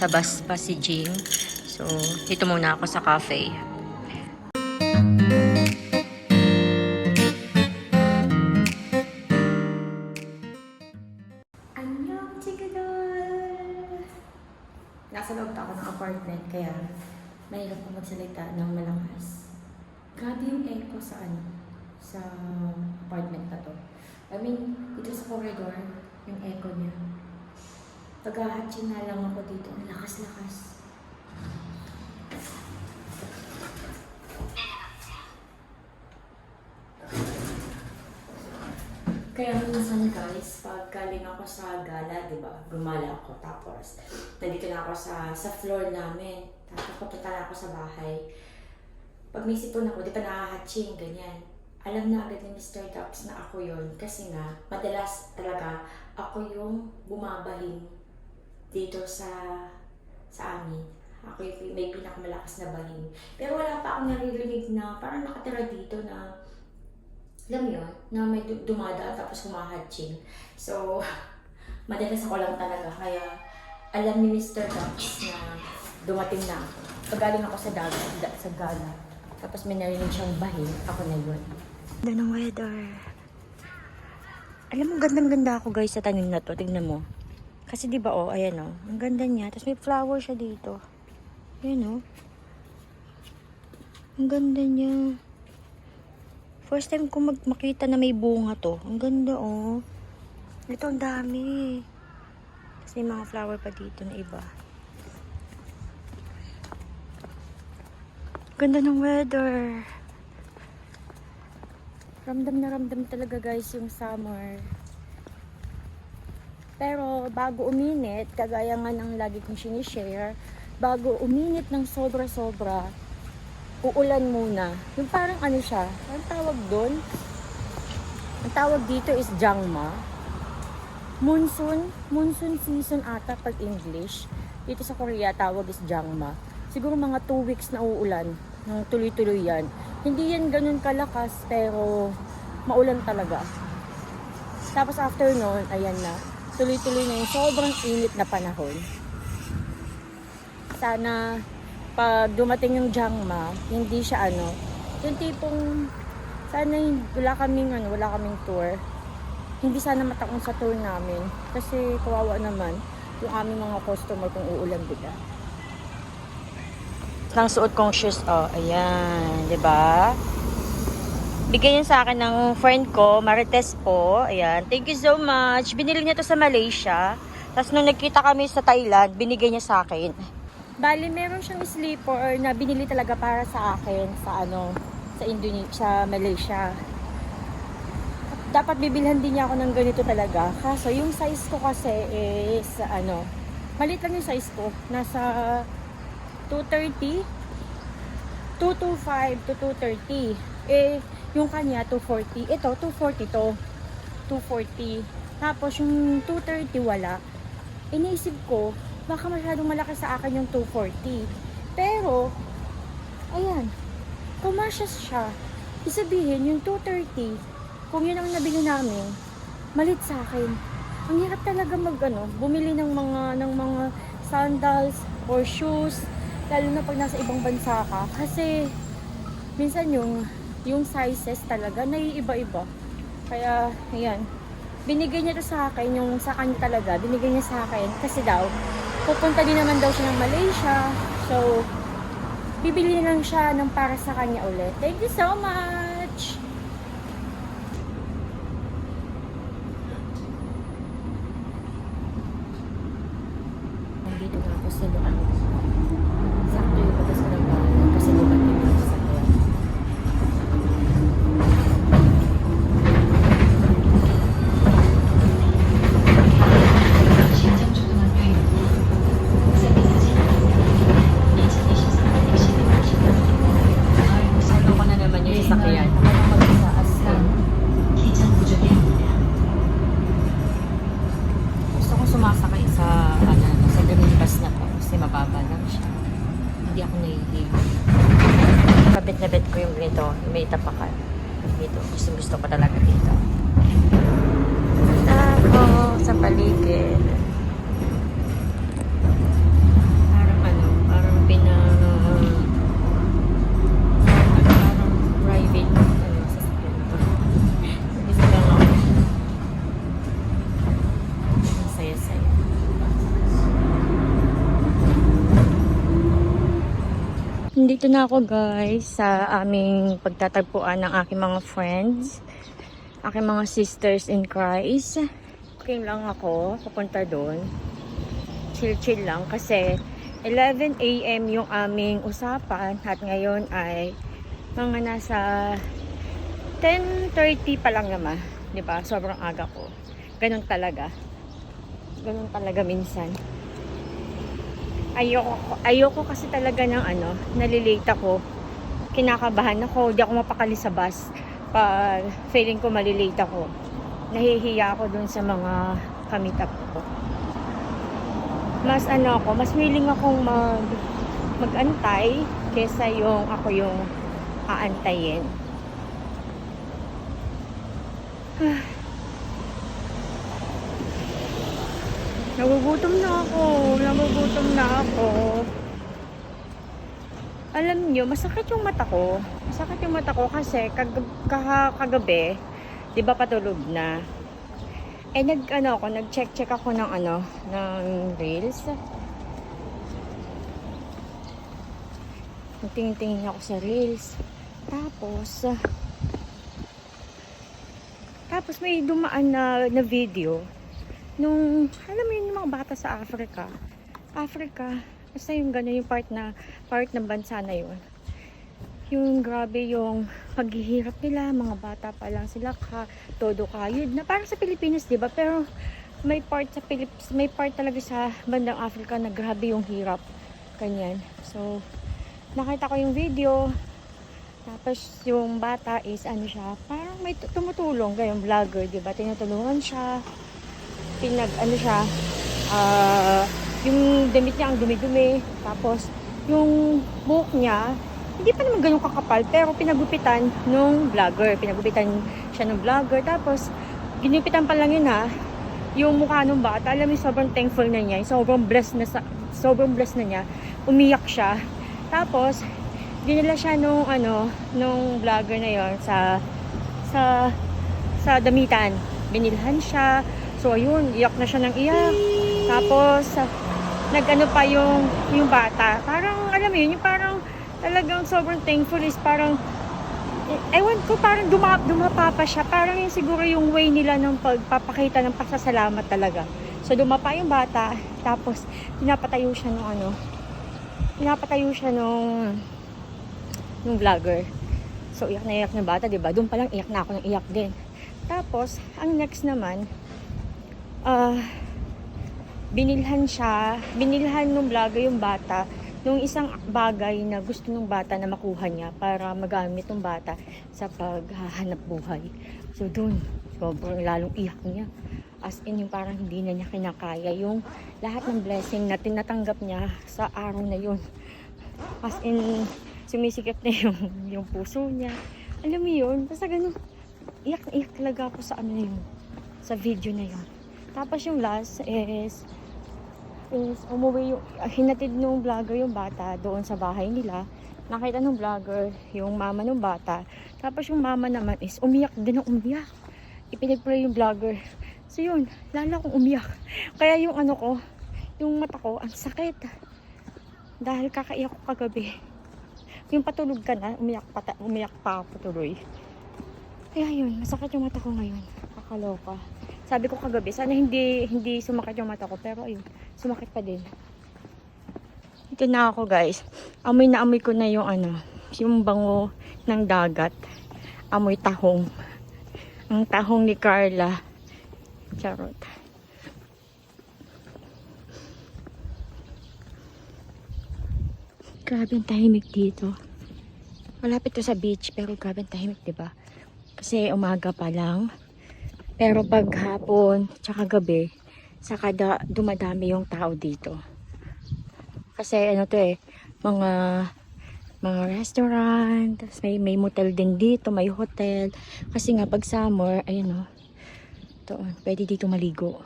Sa bus pa si Jing. So, dito muna ako sa cafe. Annyeong chigadol! Nasa loob ako ng apartment, kaya mahirap ko magsalita ng malakas. Grabe yung echo sa sa apartment na to. I mean, dito sa corridor, yung echo niya. Pag-ahatsin na lang ako dito, ang lakas-lakas. Kaya minsan guys, pag galing ako sa gala, di ba, gumala ako, tapos nandito na ako sa floor namin, tapos papunta na ako sa bahay. Pag may sipon ako, di pa nakahatching, ganyan. Alam na agad ni Mr. Ducks na ako yon kasi nga, madalas talaga ako yung bumabahin dito sa amin. Ako yung may pinakamalakas na bahin. Pero wala pa akong naririnig na parang nakatira dito na alam mo yun, na may dumadaan tapos humahatching. So, madalas ako lang talaga. Kaya, alam ni Mr. Ducks na dumating na ako. Pagaling ako sa gala. Tapos may narinig siyang bahin. Ako na yun. Ganda ng weather. Alam mo, gandang-ganda ako guys sa tanim na to. Tingnan mo. Kasi di ba ayan ang ganda niya. Tapos may flower siya dito. Ayan ang ganda niya. First time ko makita na may bunga to. Ang ganda Ito ang dami. Tapos may mga flower pa dito na iba. Ganda ng weather. Ramdam na ramdam talaga guys yung summer. Pero bago uminit, kagaya nga ng lagi kong sinishare, bago uminit ng sobra-sobra, uulan muna. Yung parang siya, ang tawag doon? Ang tawag dito is Jangma. Monsoon season ata pag English. Dito sa Korea, tawag is Jangma. Siguro mga 2 weeks na uulan. Nang tuloy-tuloy yan. Hindi yan ganun kalakas, pero maulan talaga. Tapos after noon, ayan na. Tuloy-tuloy na yung sobrang init na panahon. Sana pag dumating yung Jangma, hindi siya yung tipong sana wala kaming tour. Hindi sana matakon sa tour namin kasi kawawa naman yung aming mga customer kung uulan bigla. Nang suot kong shoes, ayan, 'di ba? Bigay yan sa akin ng friend ko, Marites po. Ayan, thank you so much. Binili niya to sa Malaysia. Tapos nung nagkita kami sa Thailand, binigay niya sa akin. Bali, meron siyang slipper na binili talaga para sa akin sa sa Indonesia, sa Malaysia. Dapat bibilhan din niya ako ng ganito talaga. Kaso yung size ko kasi is maliit lang yung size ko. Nasa 230, 225 to 230. Yung kanya 240. Ito 240 to. 240. Tapos yung 230 wala. Iniisip ko baka masyadong malaki sa akin yung 240. Pero, ayan, kumasya siya. Isabihin, yung 230, kung yun ang nabili namin, malit sa akin. Ang hirap talaga bumili ng mga sandals or shoes, lalo na pag nasa ibang bansa ka. Kasi, minsan yung sizes talaga, naiiba-iba. Kaya, ayan, binigay niya to sa akin, yung sa kanya talaga, binigay niya sa akin kasi daw, pupunta din naman daw siya ng Malaysia. So, bibili lang siya ng para sa kanya ulit. Thank you so much! Nandito na ako sa loob. Sakto yung pagkas ko ng bahay kasi dumating na sa kaya. Sumasakay sa green bus na to kasi mababa lang siya. Hindi ako naihilig. Kabit na bet ko yung ganito, yung may tapakan. Dito, gusto ko talaga dito. Ako sa paligid. Nandito na ako guys sa aming pagtatagpuan ng aking mga friends, aking mga sisters in Christ. Okay lang ako, pupunta doon. Chill-chill lang kasi 11 AM yung aming usapan at ngayon ay mga nasa 10:30 pa lang naman. Diba? Sobrang aga ko. Ganun talaga. Ganun talaga minsan. Ayoko kasi talaga ng nalilate ako. Kinakabahan ako, di ako mapakali sa bus. Pag feeling ko malilate ako. Nahihiya ako dun sa mga kamitap ko. Mas mas willing akong mag-antay kesa yung ako yung aantayin. Nagugutom na ako. Alam nyo, masakit yung mata ko. Kasi kagabi, di ba patulog na? Eh nag-check ako ng ng reels. Tingin ako sa reels. Tapos may dumaan na video nung, alam mo yun, yung mga bata sa Africa. Basta yung gano'n, yung part ng bansa na yun. Yung grabe yung paghihirap nila, mga bata pa lang sila todo kayod na parang sa Pilipinas, di ba? Pero may part talaga sa bandang Africa na grabe yung hirap. Ganyan. So, nakita ko yung video. Tapos yung bata is parang may tumutulong, yung vlogger, di ba? Tinutulungan siya. Yung damit niya ang dumi-dumi. Tapos yung buhok niya hindi pa naman ganun kakapal, pero pinagupitan siya ng vlogger. Tapos ginupitan pa lang yun yung mukha ng bata. Alam mo, sobrang thankful na niya, sobrang blessed na niya. Umiyak siya. Tapos dinala siya nung vlogger na yon sa damitan. Binilhan siya. So ayun, iyak na siya ng iyak. Tapos pa yung bata. Parang alam mo yun, yung parang talagang sobrang thankful is parang ewan ko, parang dumapa pa siya. Parang yun siguro yung way nila ng pagpapakita ng pasasalamat talaga. So dumapa yung bata. Tapos pinapatayo siya nung vlogger. So iyak na iyak ng bata, diba? Doon pa lang iyak na ako ng iyak din. Tapos ang next naman, binilhan nung vlogger yung bata nung isang bagay na gusto nung bata na makuha niya para magamit ng bata sa paghahanap buhay. So doon, sobrang lalong iyak niya. As in, yung parang hindi na niya kinakaya yung lahat ng blessing na tinatanggap niya sa araw na yun. As in, sumisikip na yung puso niya. Alam mo yun, basta ganun, iyak na iyak talaga ako sa video na yun. Tapos yung last is umuwi hinatid nung vlogger yung bata doon sa bahay nila. Nakita nung vlogger yung mama nung bata. Tapos yung mama naman is umiyak din ng umiyak. Ipinag-pray yung vlogger. So yun, lalo akong umiyak. Kaya yung yung mata ko, ang sakit. Dahil kakaiyak ko kagabi. Yung patulog ka na, umiyak pa ako tuloy. Kaya yun, masakit yung mata ko ngayon. Kakaloka. Sabi ko kagabi, sana hindi sumakit yung mata ko. Pero ayun, sumakit pa din. Ito na ako guys. Amoy na amoy ko na yung bango ng dagat. Amoy tahong. Ang tahong ni Carla. Charot. Grabe ang tahimik dito. Malapit to sa beach, pero grabe ang tahimik, diba? Kasi umaga pa lang. Pero pag hapon, tsaka gabi, saka dumadami yung tao dito. Kasi mga restaurant, may motel din dito, may hotel. Kasi nga pag summer, ayun pwede dito maligo.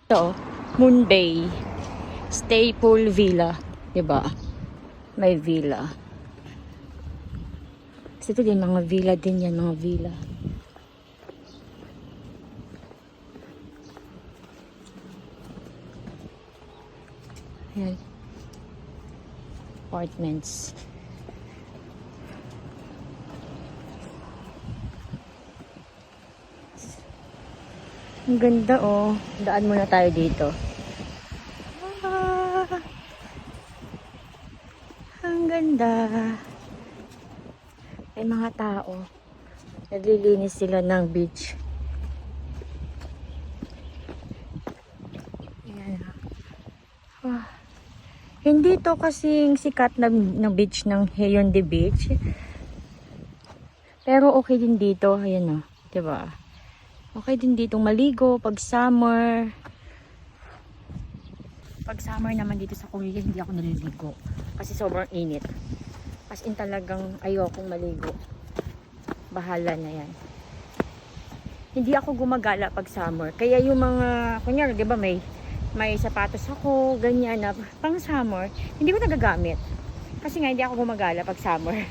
Ito, Moon Bay, Staple Villa, diba? May villa. Kasi ito din, mga villa din yan, mga villa. Ayan. apartments. Ang ganda oh. Daan muna tayo dito. Ah, ang ganda. May mga tao. Naglilinis sila ng beach. Ayan. Ah. Hindi to kasing sikat na beach ng Hyundai Beach. Pero okay din dito. Ayan o. Diba? Okay din ditong maligo pag summer. Pag summer naman dito sa Korea, hindi ako naliligo. Kasi sobrang init. As in talagang ayokong maligo. Bahala na yan. Hindi ako gumagala pag summer. Kaya yung mga, kunyari, di ba may sapatos ako, ganyan na pang summer, hindi ko nagagamit. Kasi nga hindi ako gumagala pag summer.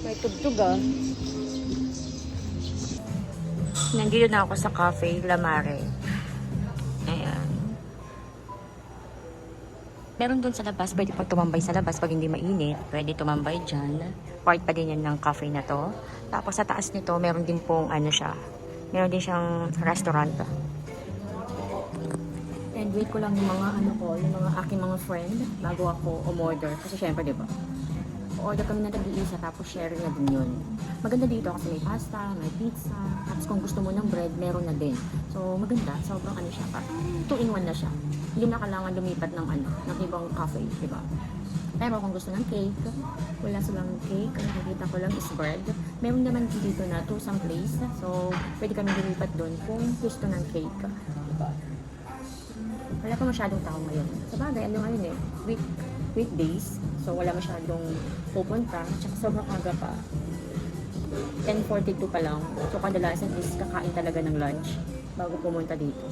May tugtog ah. Nandito na ako sa cafe, La Mare. Ayan. Meron doon sa labas, pwede pag tumambay sa labas pag hindi mainit, pwede tumambay dyan. Part pa din yan ng cafe na to. Tapos sa taas nito, meron din pong ano siya, meron din siyang restaurant. And wait ko lang yung mga ano ko, yung mga aking mga friend bago ako umorder. Kasi syempre diba, order kami na tag-iisa tapos share na din yun. Maganda dito kasi may pasta, may pizza, tapos kung gusto mo ng bread, meron na din. So maganda, sobrang ano siya, 2-in-1 na siya. Hindi na kailangan lumipat ng ano, ng ibang cafe, diba? Pero kung gusto ng cake, wala silang cake, ang nakikita ko lang is bread. Meron naman dito na to some place, so pwede kami lumipat doon kung gusto ng cake, diba? Wala pa masyadong tao ngayon. Sa bagay, ano ngayon eh, weekdays, so wala masyadong pupunta, tsaka sobrang aga pa. 10:42 pa lang, so kadalasan is kakain talaga ng lunch bago pumunta dito.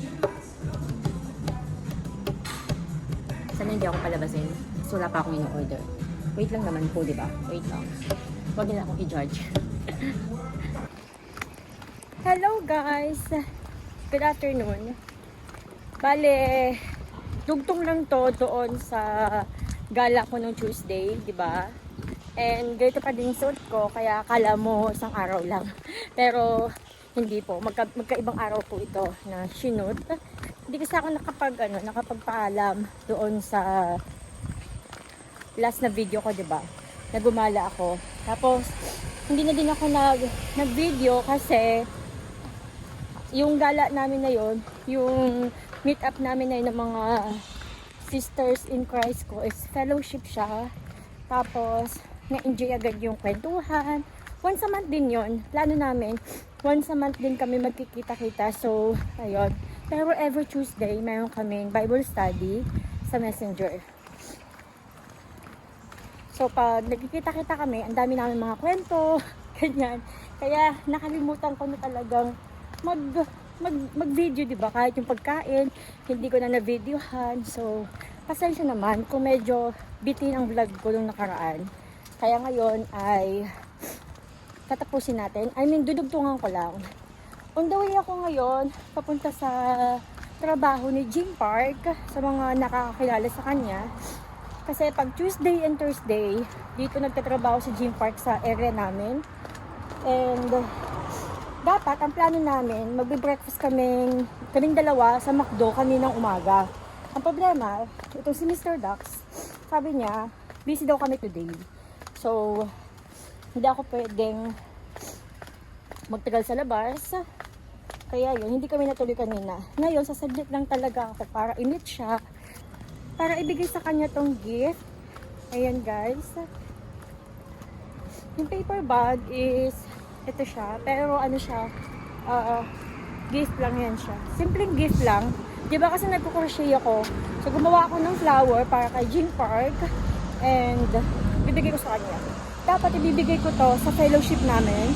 Sana hindi ako palabasin, so wala pa akong in-order. Wait lang naman po, diba? Wait lang. Huwag nila akong i-judge. Hello guys! Good afternoon. Bale, dugtong lang to doon sa gala ko nung Tuesday, di ba? And ganito pa din suot ko, kaya akala mo isang araw lang. Pero hindi po, magkaibang araw po ito na sinut. Hindi kasi ako nakapagpaalam doon sa last na video ko, di ba? Nagumala ako. Tapos hindi na din ako nag-video kasi yung gala namin na yon, yung meet up namin na yun ng mga sisters in Christ ko is fellowship siya. Tapos na-enjoy agad yung kwentuhan. Once a month din yon, plano namin. Once a month din kami magkikita-kita. So, ayun. Pero every Tuesday, mayroon kaming Bible study sa Messenger. So, pag nagkikita-kita kami, ang dami namin mga kwento, ganyan. Kaya nakalimutan ko na talagang mag-video, diba? Kahit yung pagkain, hindi ko na na-videohan. So, pasensya naman kung medyo bitin ang vlog ko nung nakaraan. Kaya ngayon ay tatapusin natin. I mean, dudugtungan ko lang. On the way ako ngayon, papunta sa trabaho ni Jim Park, sa mga nakakakilala sa kanya. Kasi pag Tuesday and Thursday, dito nagtatrabaho si Jim Park sa area namin. And dapat, ang plano namin, magbe-breakfast kaming dalawa sa McDo kaninang umaga. Ang problema, itong si Mr. Dax, sabi niya, busy daw kami today. So, hindi ako pwedeng magtagal sa labas. Kaya yun, hindi kami natuloy kanina. Ngayon, sasabit lang talaga ako para i-meet siya. Para ibigay sa kanya tong gift. Ayan guys. Yung paper bag is, ito siya. Pero ano siya, gift lang yan siya. Simpleng gift lang. Diba kasi nagkukrochet ako. So gumawa ako ng flower para kay Jim Park. And bibigay ko sa kanya. Dapat ibibigay ko to sa fellowship namin.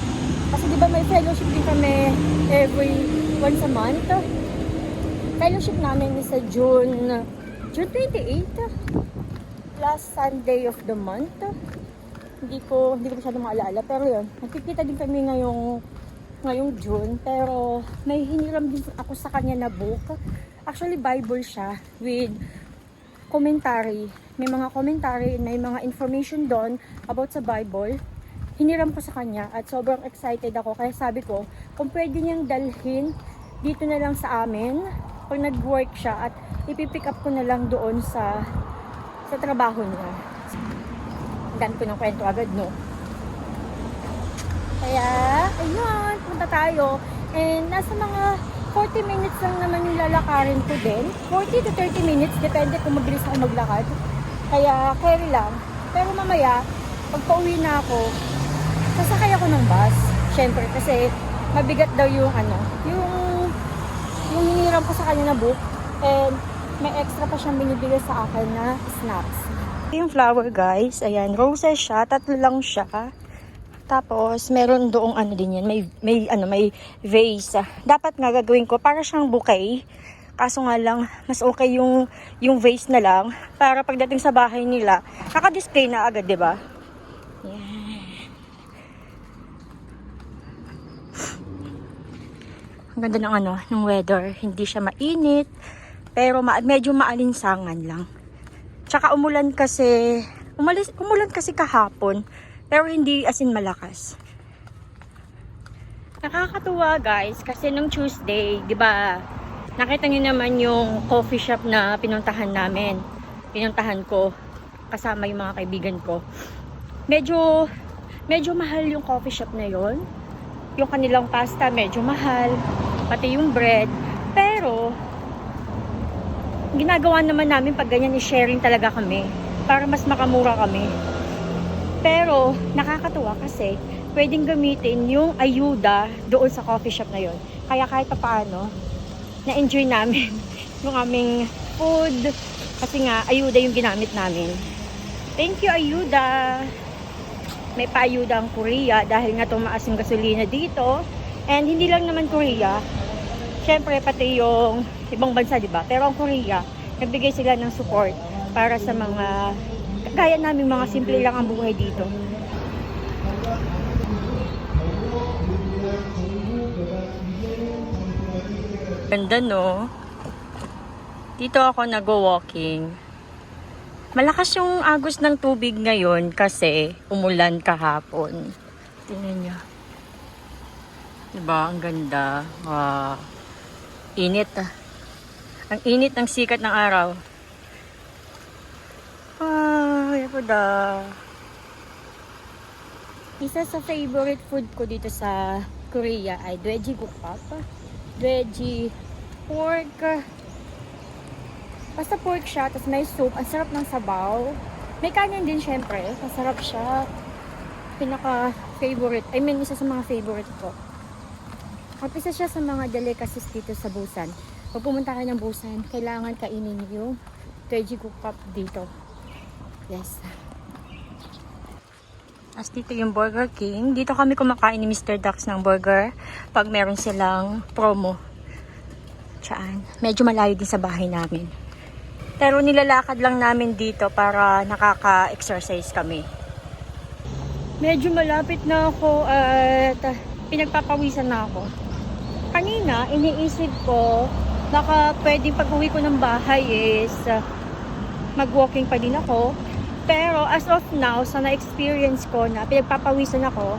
Kasi diba may fellowship din kami every once a month. Fellowship namin is sa June 28. Last Sunday of the month. Hindi ko masyadong maalala. Pero yun, nakikita din kami ngayong ngayong June, pero may hiniram din ako sa kanya na book. Actually, Bible siya with commentary. May mga commentary, may mga information doon about sa Bible. Hiniram ko sa kanya at sobrang excited ako. Kaya sabi ko, kung pwede niyang dalhin dito na lang sa amin, pag nag-work siya, at ipipick up ko na lang doon sa trabaho niya. Gan ko ng kwento agad, no? Kaya, ayun, punta tayo. And nasa mga 40 minutes lang naman yung lalakarin ko din. 40 to 30 minutes, depende kung mabilis ako maglakad. Kaya, carry lang. Pero mamaya, pag pauwi na ako, sasakay ako ng bus. Syempre, kasi mabigat daw yung yung hiniram ko sa kanya na book. And may extra pa siyang binibigay sa akin na snacks. Yung flower, guys, ayan, roses siya, 3 lang siya. Tapos, meron doong din yan, may vase. Dapat nga gagawin ko, para siyang bouquet. Kaso nga lang, mas okay yung vase na lang, para pagdating sa bahay nila, naka-display na agad, diba? Yan. Ang ganda ng weather. Hindi siya mainit, pero medyo maalinsangan lang. Tsaka umulan kasi kahapon. Pero hindi as in malakas. Nakakatuwa, guys, kasi nung Tuesday, 'di ba? Nakita niyo naman yung coffee shop na pinuntahan ko kasama yung mga kaibigan ko. Medyo mahal yung coffee shop na 'yon. Yung kanilang pasta medyo mahal, pati yung bread. Pero ginagawa naman namin pag ganyan, i-sharing talaga kami para mas makamura kami. Pero, nakakatuwa kasi pwedeng gamitin yung ayuda doon sa coffee shop na yon. Kaya kahit pa paano, na-enjoy namin yung aming food. Kasi nga, ayuda yung ginamit namin. Thank you, ayuda! May pa-ayuda ang Korea dahil nga tumaas yung gasolina dito. And hindi lang naman Korea. Syempre, pati yung ibang bansa, diba? Pero ang Korea, nagbigay sila ng support para sa mga gaya namin, mga simple lang ang buhay dito. Ganda, no? Dito ako nag-walking. Malakas yung agos ng tubig ngayon kasi umulan kahapon. Tingnan nyo. Diba? Ang ganda. Wow. Init, ah. Ang init ng sikat ng araw. Isa sa favorite food ko dito sa Korea ay daejeonggukbap. Veggie pork. Basta pork siya, tapos may soup. Ang sarap ng sabaw. May kanin din syempre. Masarap siya. Pinaka-favorite. Isa sa mga favorite ko. At isa siya sa mga delicacies dito sa Busan. Pag pumunta kayo ng Busan, kailangan kainin yung daejeonggukbap dito. Yes. As dito yung Burger King. Dito kami kumakain ni Mr. Dax ng burger pag meron silang promo. Tsaan. Medyo malayo din sa bahay namin. Pero nilalakad lang namin dito para nakaka-exercise kami. Medyo malapit na ako at pinagpapawisan na ako. Kanina, iniisip ko baka pwedeng pag-uwi ko ng bahay is mag-walking pa din ako. Pero as of now, sa na-experience ko na pinagpapawisan ako,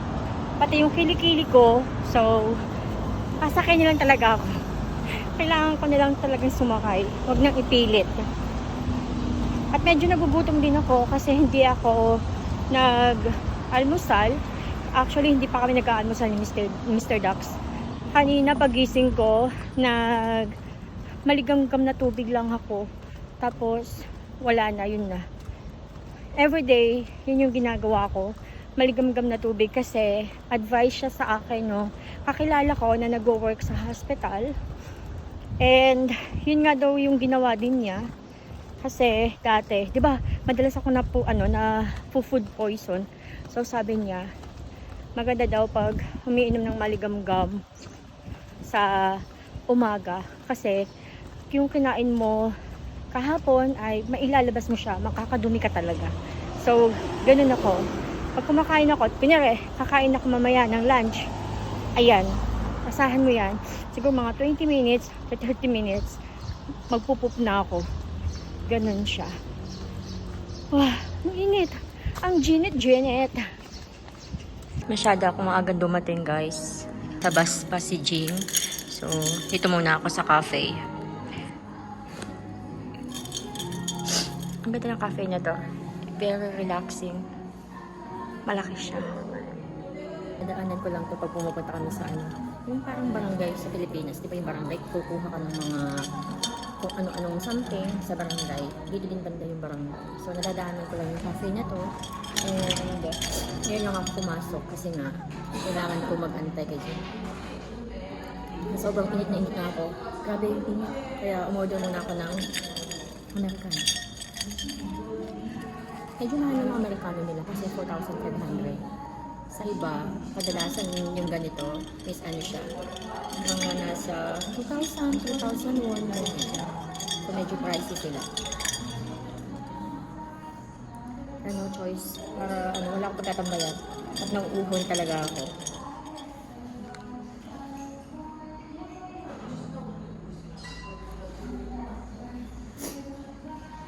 pati yung kilikili ko, so pasakay nilang talaga ako. Kailangan ko nilang talagang sumakay. Huwag nang ipilit. At medyo nagugutom din ako kasi hindi ako nag-almusal. Actually, hindi pa kami nag-aalmusal ni Mr. Dax. Kanina pagising ko, maligamgam na tubig lang ako. Tapos, wala na, yun na. Everyday, yun yung ginagawa ko. Maligamgam na tubig kasi advice siya sa akin, no. Kakilala ko na nag-work sa hospital. And, yun nga daw yung ginawa din niya. Kasi, dati, di ba, madalas ako na food poison. So, sabi niya, maganda daw pag umiinom ng maligamgam sa umaga. Kasi, yung kinain mo kahapon ay mailalabas mo siya, makakadumi ka talaga. So, ganun ako. Pag kumakain ako, kunyari, kakain ako mamaya ng lunch, ayan, Asahan mo yan. Siguro mga 20 minutes, 30 minutes, magpupup na ako. Ganun siya. Wah, ang init. Ang ginit. Masyado ako maaga dumating, guys. Tabas pa si Jing. So, dito muna ako sa cafe. Ang ganda ng cafe na to. Very relaxing. Malaki siya. Nadaanan ko lang to pag pumupunta kami sa ano. Yung parang barangay sa Pilipinas. Di ba yung barangay? Kukuha ka ng mga kung ano-anong something sa barangay. Dito din banda yung barangay. So, nadadaanan ko lang yung cafe na to. And, ngayon lang ako pumasok kasi nga, kailangan ko mag-antay kay Jim. Sobrang init na ako. Grabe yung init. Kaya umorder muna ako ng Americano. Medyo mahal ng mga Americano nila kasi 4,500. Sa iba, kadalasan yung ganito is ano siya, mga nasa 2,000, 2,001 na siya. So medyo pricey sila. No choice. Para wala akong pagtatambayan. At nauuhon talaga ako.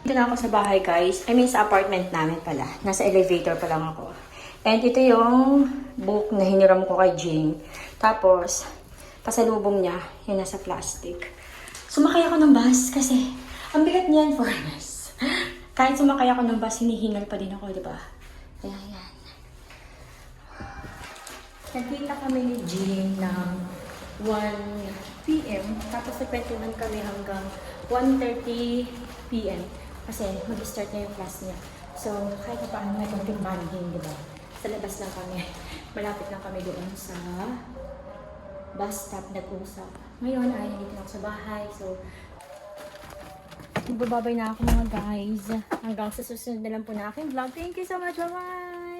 Dito na ako sa bahay, guys. I mean, sa apartment namin pala. Nasa elevator pa lang ako. And ito yung book na hiniram ko kay Jing. Tapos, pasalubong niya, yung nasa plastic. Sumakay ako ng bus kasi ang bigat niyan, foreigners. Kahit sumakay ako ng bus, hinihingal pa din ako, di ba? Kaya yan. Nagkita kami ni Jing ng 1 p.m. Tapos nagkwentuhan kami hanggang 1:30 p.m. Kasi mag-start na yung class niya. So, kahit pa paano may konting bonding, di ba? Sa labas lang kami. Malapit lang kami doon sa bus stop nag-usap. Ngayon ay nandito na ako sa bahay. So, nagbababay na ako mga guys. Hanggang sa susunod na lang po na aking vlog. Thank you so much. Bye-bye!